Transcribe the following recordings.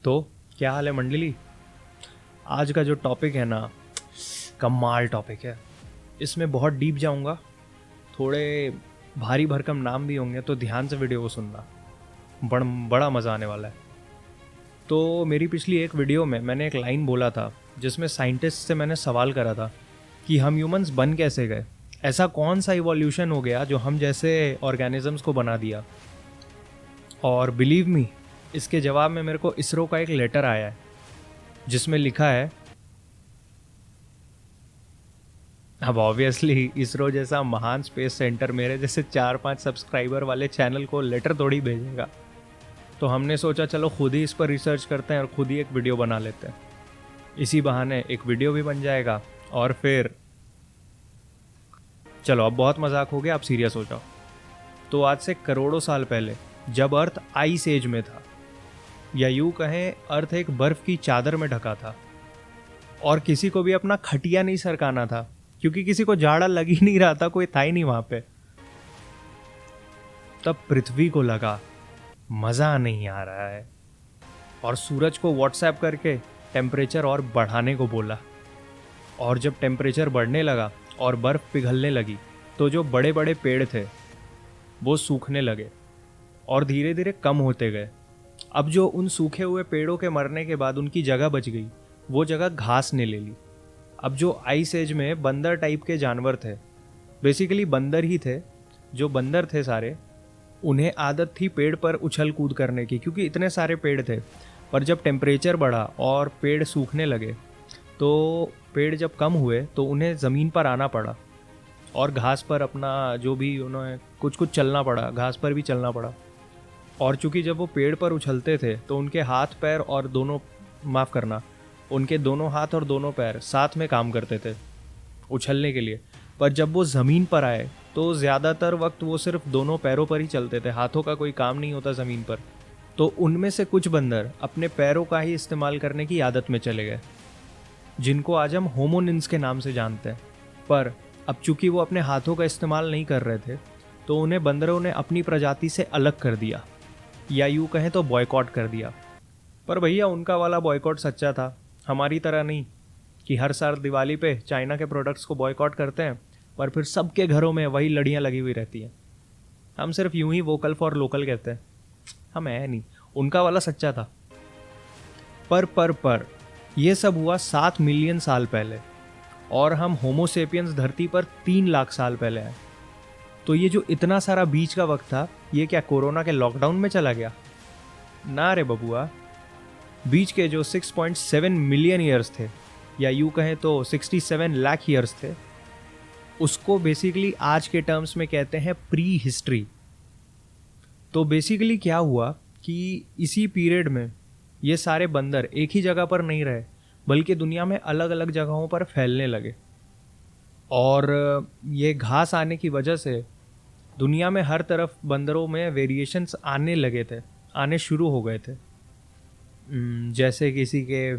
तो क्या हाल है मंडली। आज का जो टॉपिक है ना, कमाल टॉपिक है। इसमें बहुत डीप जाऊंगा, थोड़े भारी भरकम नाम भी होंगे, तो ध्यान से वीडियो को सुनना। बड़ा मज़ा आने वाला है। तो मेरी पिछली एक वीडियो में मैंने एक लाइन बोला था जिसमें साइंटिस्ट से मैंने सवाल करा था कि हम ह्यूमंस बन कैसे गए, ऐसा कौन सा इवोल्यूशन हो गया जो हम जैसे ऑर्गेनिजम्स को बना दिया। और बिलीव मी, इसके जवाब में मेरे को इसरो का एक लेटर आया है जिसमें लिखा है, अब ऑब्वियसली इसरो जैसा महान स्पेस सेंटर मेरे जैसे 4-5 सब्सक्राइबर वाले चैनल को लेटर थोड़ी भेजेगा। तो हमने सोचा चलो खुद ही इस पर रिसर्च करते हैं और खुद ही एक वीडियो बना लेते हैं। इसी बहाने एक वीडियो भी बन जाएगा और फिर चलो, अब बहुत मजाक हो गया, अब सीरियस हो जाओ। तो आज से करोड़ों साल पहले जब अर्थ आइस एज में था, या यूं कहें अर्थ एक बर्फ की चादर में ढका था और किसी को भी अपना खटिया नहीं सरकाना था क्योंकि किसी को जाड़ा लग ही नहीं रहा था, कोई था ही नहीं वहां पे। तब पृथ्वी को लगा मजा नहीं आ रहा है और सूरज को व्हाट्सएप करके टेम्परेचर और बढ़ाने को बोला। और जब टेम्परेचर बढ़ने लगा और बर्फ पिघलने लगी तो जो बड़े बड़े पेड़ थे वो सूखने लगे और धीरे धीरे कम होते गए। अब जो उन सूखे हुए पेड़ों के मरने के बाद उनकी जगह बच गई, वो जगह घास ने ले ली। अब जो आइस एज में बंदर टाइप के जानवर थे, बेसिकली बंदर ही थे, जो बंदर थे सारे, उन्हें आदत थी पेड़ पर उछल कूद करने की क्योंकि इतने सारे पेड़ थे। पर जब टेम्परेचर बढ़ा और पेड़ सूखने लगे तो पेड़ जब कम हुए तो उन्हें ज़मीन पर आना पड़ा और घास पर अपना जो भी उन्हें कुछ चलना पड़ा, घास पर भी चलना पड़ा। और चूंकि जब वो पेड़ पर उछलते थे तो उनके हाथ पैर और उनके दोनों हाथ और दोनों पैर साथ में काम करते थे उछलने के लिए। पर जब वो ज़मीन पर आए तो ज़्यादातर वक्त वो सिर्फ दोनों पैरों पर ही चलते थे, हाथों का कोई काम नहीं होता ज़मीन पर। तो उनमें से कुछ बंदर अपने पैरों का ही इस्तेमाल करने की आदत में चले गए, जिनको आज हम होमोनिन्स के नाम से जानते हैं। पर अब चूंकि वो अपने हाथों का इस्तेमाल नहीं कर रहे थे तो उन्हें बंदरों ने अपनी प्रजाति से अलग कर दिया, या यूँ कहें तो बॉयकॉट कर दिया। पर भैया उनका वाला बॉयकॉट सच्चा था, हमारी तरह नहीं कि हर साल दिवाली पे चाइना के प्रोडक्ट्स को बॉयकॉट करते हैं पर फिर सबके घरों में वही लड़ियाँ लगी हुई रहती हैं। हम सिर्फ यूं ही वोकल फॉर लोकल कहते हैं, हम है नहीं। उनका वाला सच्चा था। पर ये सब हुआ 7 मिलियन साल पहले और हम होमोसेपियंस धरती पर 3 लाख साल पहले आए। तो ये जो इतना सारा बीच का वक्त था, ये क्या कोरोना के लॉकडाउन में चला गया? ना रे बबुआ, बीच के जो 6.7 मिलियन ईयर्स थे, या यूं कहें तो 67 लाख ईयर्स थे, उसको बेसिकली आज के टर्म्स में कहते हैं प्री हिस्ट्री। तो बेसिकली क्या हुआ कि इसी पीरियड में ये सारे बंदर एक ही जगह पर नहीं रहे बल्कि दुनिया में अलग अलग जगहों पर फैलने लगे। और ये घास आने की वजह से दुनिया में हर तरफ बंदरों में वेरिएशंस आने शुरू हो गए थे। जैसे किसी के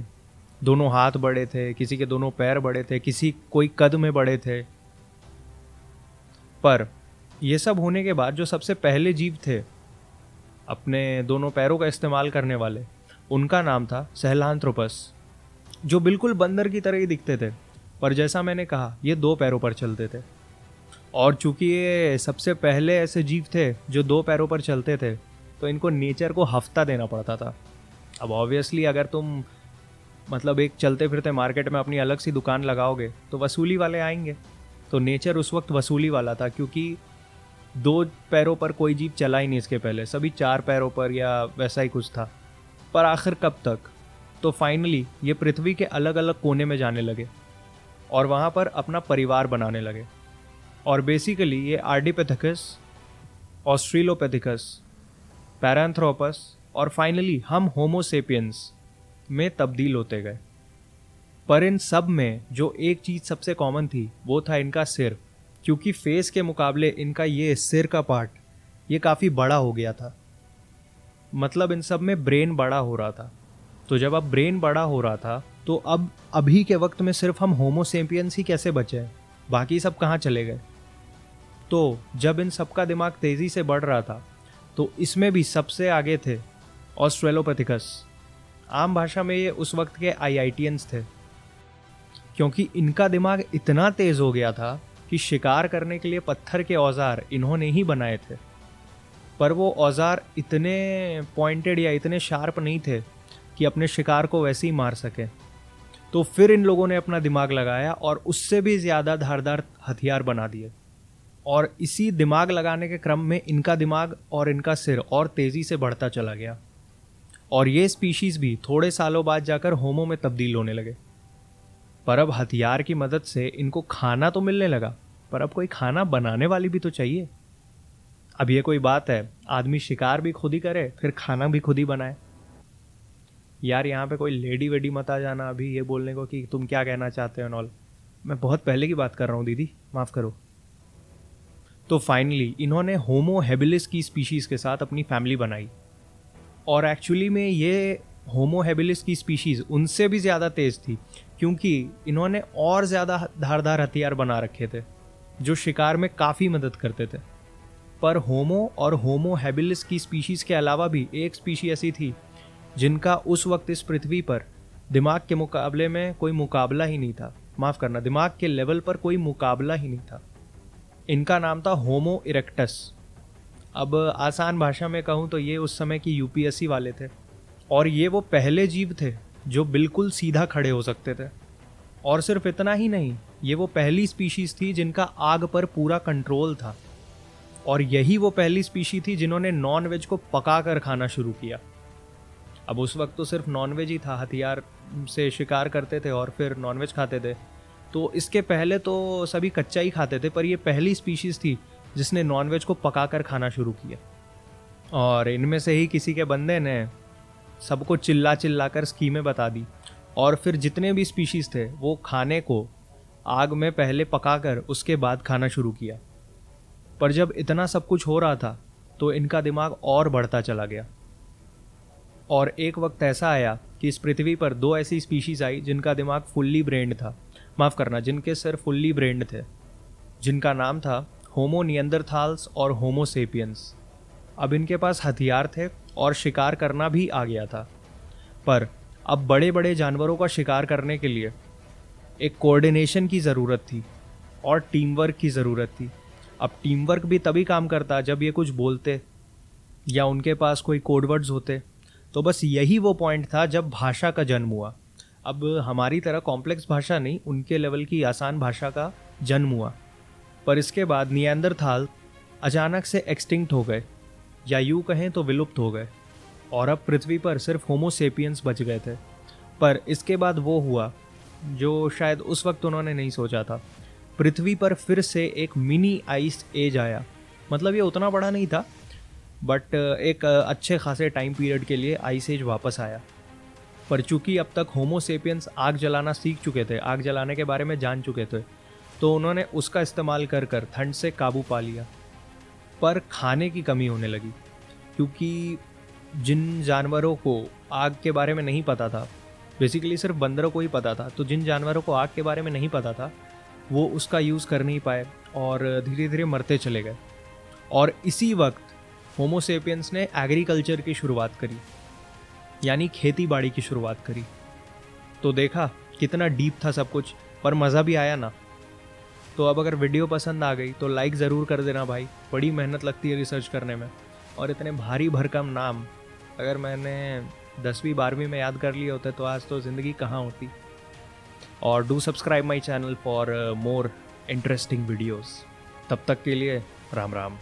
दोनों हाथ बड़े थे, किसी के दोनों पैर बड़े थे, कोई कद में बड़े थे। पर ये सब होने के बाद जो सबसे पहले जीव थे अपने दोनों पैरों का इस्तेमाल करने वाले, उनका नाम था सहेलांथ्रोपस, जो बिल्कुल बंदर की तरह ही दिखते थे। पर जैसा मैंने कहा, ये 2 पैरों पर चलते थे। और चूंकि ये सबसे पहले ऐसे जीव थे जो 2 पैरों पर चलते थे तो इनको नेचर को हफ्ता देना पड़ता था। अब ऑब्वियसली अगर तुम एक चलते फिरते मार्केट में अपनी अलग सी दुकान लगाओगे तो वसूली वाले आएंगे। तो नेचर उस वक्त वसूली वाला था क्योंकि 2 पैरों पर कोई जीव चला ही नहीं इसके पहले, सभी 4 पैरों पर या वैसा ही कुछ था। पर आखिर कब तक? तो फाइनली ये पृथ्वी के अलग अलग कोने में जाने लगे और वहाँ पर अपना परिवार बनाने लगे। और बेसिकली ये आर्डिपिथेकस, ऑस्ट्रेलोपिथेकस, पैरांथ्रोपस और फाइनली हम होमोसेपियंस में तब्दील होते गए। पर इन सब में जो एक चीज़ सबसे कॉमन थी वो था इनका सिर, क्योंकि फेस के मुकाबले इनका ये सिर का पार्ट ये काफ़ी बड़ा हो गया था। इन सब में ब्रेन बड़ा हो रहा था। तो जब अब ब्रेन बड़ा हो रहा था तो अब अभी के वक्त में सिर्फ हम होमोसेपियंस ही कैसे बचे हैं, बाकी सब कहाँ चले गए? तो जब इन सब का दिमाग तेज़ी से बढ़ रहा था तो इसमें भी सबसे आगे थे ऑस्ट्रेलोपिथेकस, आम भाषा में ये उस वक्त के आईआईटियंस थे, क्योंकि इनका दिमाग इतना तेज हो गया था कि शिकार करने के लिए पत्थर के औजार इन्होंने ही बनाए थे, पर वो औजार इतने पॉइंटेड या इतने शार्प नहीं थे कि अपने शिकार को वैसे ही मार सके। तो फिर इन लोगों ने अपना दिमाग लगाया और उससे भी ज़्यादा धारदार हथियार बना दिए। और इसी दिमाग लगाने के क्रम में इनका दिमाग और इनका सिर और तेज़ी से बढ़ता चला गया, और ये स्पीशीज़ भी थोड़े सालों बाद जाकर होमो में तब्दील होने लगे। पर अब हथियार की मदद से इनको खाना तो मिलने लगा, पर अब कोई खाना बनाने वाली भी तो चाहिए। अब ये कोई बात है, आदमी शिकार भी खुद ही करे फिर खाना भी खुद ही बनाए। यार यहाँ पे कोई लेडी वेडी मत आ जाना अभी ये बोलने को कि तुम क्या कहना चाहते हो नॉल, मैं बहुत पहले की बात कर रहा हूँ दीदी, माफ़ करो। तो फाइनली इन्होंने होमो हेबिलिस की स्पीशीज़ के साथ अपनी फैमिली बनाई, और एक्चुअली में ये होमो हेबिलिस की स्पीशीज़ उनसे भी ज़्यादा तेज़ थी, क्योंकि इन्होंने और ज़्यादा धारदार हथियार बना रखे थे जो शिकार में काफ़ी मदद करते थे। पर होमो और होमो हेबिलिस की स्पीशीज़ के अलावा भी एक स्पीशी ऐसी थी जिनका उस वक्त इस पृथ्वी पर दिमाग के मुकाबले में कोई मुकाबला ही नहीं था। माफ़ करना, दिमाग के लेवल पर कोई मुकाबला ही नहीं था। इनका नाम था होमो इरेक्टस। अब आसान भाषा में कहूँ तो ये उस समय की यूपीएससी वाले थे, और ये वो पहले जीव थे जो बिल्कुल सीधा खड़े हो सकते थे। और सिर्फ इतना ही नहीं, ये वो पहली स्पीशीज़ थी जिनका आग पर पूरा कंट्रोल था, और यही वो पहली स्पीशी थी जिन्होंने नॉन वेज को पका कर खाना शुरू किया। अब उस वक्त तो सिर्फ नॉन वेज ही था, हथियार से शिकार करते थे और फिर नॉन वेज खाते थे। तो इसके पहले तो सभी कच्चा ही खाते थे, पर ये पहली स्पीशीज़ थी जिसने नॉन वेज को पका कर खाना शुरू किया। और इनमें से ही किसी के बंदे ने सबको चिल्ला चिल्ला कर स्कीमें बता दी, और फिर जितने भी स्पीशीज़ थे वो खाने को आग में पहले पकाकर उसके बाद खाना शुरू किया। पर जब इतना सब कुछ हो रहा था तो इनका दिमाग और बढ़ता चला गया, और एक वक्त ऐसा आया कि इस पृथ्वी पर दो ऐसी स्पीशीज़ आई जिनका दिमाग फुल्ली ब्रेन्ड था, माफ़ करना, जिनके सिर फुल्ली ब्रेन्ड थे, जिनका नाम था होमो नियंदरथाल्स और होमो सेपियंस। अब इनके पास हथियार थे और शिकार करना भी आ गया था, पर अब बड़े बड़े जानवरों का शिकार करने के लिए एक कोऑर्डिनेशन की ज़रूरत थी और टीम वर्क की ज़रूरत थी। अब टीम वर्क भी तभी काम करता जब ये कुछ बोलते या उनके पास कोई कोडवर्ड्स होते। तो बस यही वो पॉइंट था जब भाषा का जन्म हुआ। अब हमारी तरह कॉम्प्लेक्स भाषा नहीं, उनके लेवल की आसान भाषा का जन्म हुआ। पर इसके बाद निएंडरथाल अचानक से एक्सटिंक्ट हो गए, या यूँ कहें तो विलुप्त हो गए, और अब पृथ्वी पर सिर्फ होमो सेपियंस बच गए थे। पर इसके बाद वो हुआ जो शायद उस वक्त उन्होंने नहीं सोचा था। पृथ्वी पर फिर से एक मिनी आइस एज आया। मतलब ये उतना बड़ा नहीं था, बट एक अच्छे खासे टाइम पीरियड के लिए आइस एज वापस आया। पर चूंकि अब तक होमो सेपियंस आग जलाना सीख चुके थे, आग जलाने के बारे में जान चुके थे, तो उन्होंने उसका इस्तेमाल कर कर ठंड से काबू पा लिया। पर खाने की कमी होने लगी, क्योंकि जिन जानवरों को आग के बारे में नहीं पता था, बेसिकली सिर्फ बंदरों को ही पता था, तो जिन जानवरों को आग के बारे में नहीं पता था वो उसका यूज़ कर नहीं पाए और धीरे धीरे मरते चले गए। और इसी वक्त होमो सेपियंस ने एग्रीकल्चर की शुरुआत करी, यानी खेती बाड़ी की शुरुआत करी। तो देखा कितना डीप था सब कुछ, पर मज़ा भी आया ना। तो अब अगर वीडियो पसंद आ गई तो लाइक ज़रूर कर देना भाई, बड़ी मेहनत लगती है रिसर्च करने में, और इतने भारी भरकम नाम अगर मैंने 10वीं 12वीं में याद कर लिए होते तो आज तो ज़िंदगी कहाँ होती। और do subscribe my channel for more interesting videos. तब तक के लिए राम राम।